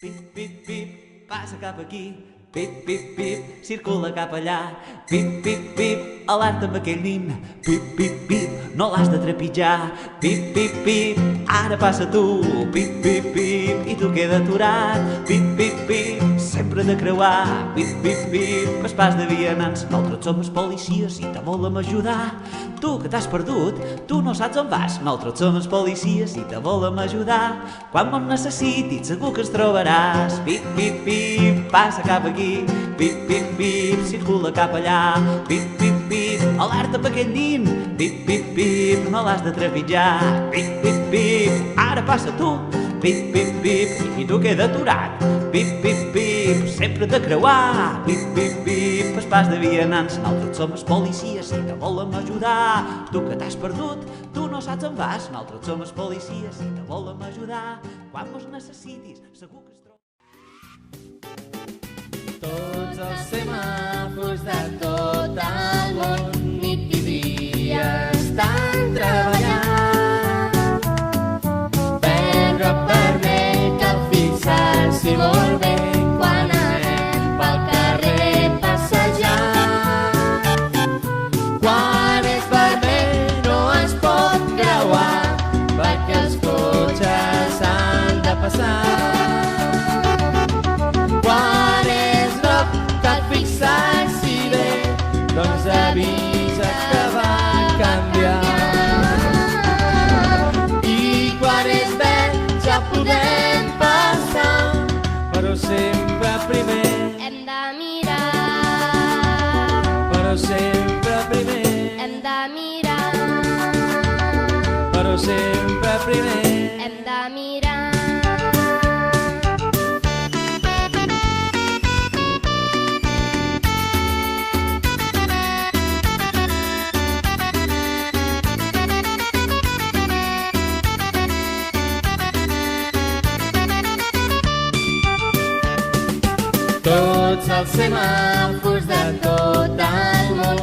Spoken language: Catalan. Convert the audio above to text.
Pip, pip, pip, passa cap aquí. Pip, pip, pip, circula cap allà. Pip, pip, pip, alerta amb aquell nin. Pip, pip, pip, no l'has de trepitjar. Pip, pip, pip, ara passa tu. Pip, pip, pip, i tu queda aturat. Pip, pip, pip, sempre de creuar. Pip, pip, pip, pas pas de vianants. Nosaltres som els policies i te volem ajudar. Tu que t'has perdut, tu no saps on vas. Nosaltres som els policies i te volem ajudar. Quan mos necessitis segur que ens trobaràs. Pip, pip, pip, passa cap aquí. Pip, pip, pip, circula cap allà. Pip, pip, pip, alerta per aquell nin. Pip, pip, pip, no l'has de trepitjar. Pip, pip, pip, ara passa tu. Pip, pip, pip, i tu queda aturat. Pip, pip, pip, sempre de creuar. Pip, pip, pip, pas de vianants. Nosaltres som els policies i te volem ajudar. Tu que t'has perdut, tu no saps on vas. Nosaltres som els policies i te volem ajudar. Quan mos necessitis, segur que es troba. Tots els semàfors de tot el món nit i dia estan treballant. Verd o vermell cal fixar-s'hi molt bé quan anem pel carrer passejant. Quan és vermell no es pot creuar perquè els cotxes han de passar. Doncs avisa que va canviar. I quan és verd ja podem passar, però sempre primer hem de mirar, però sempre primer, hem de mirar, però sempre primer. hem de mirar. Tots els semàfors de tot el món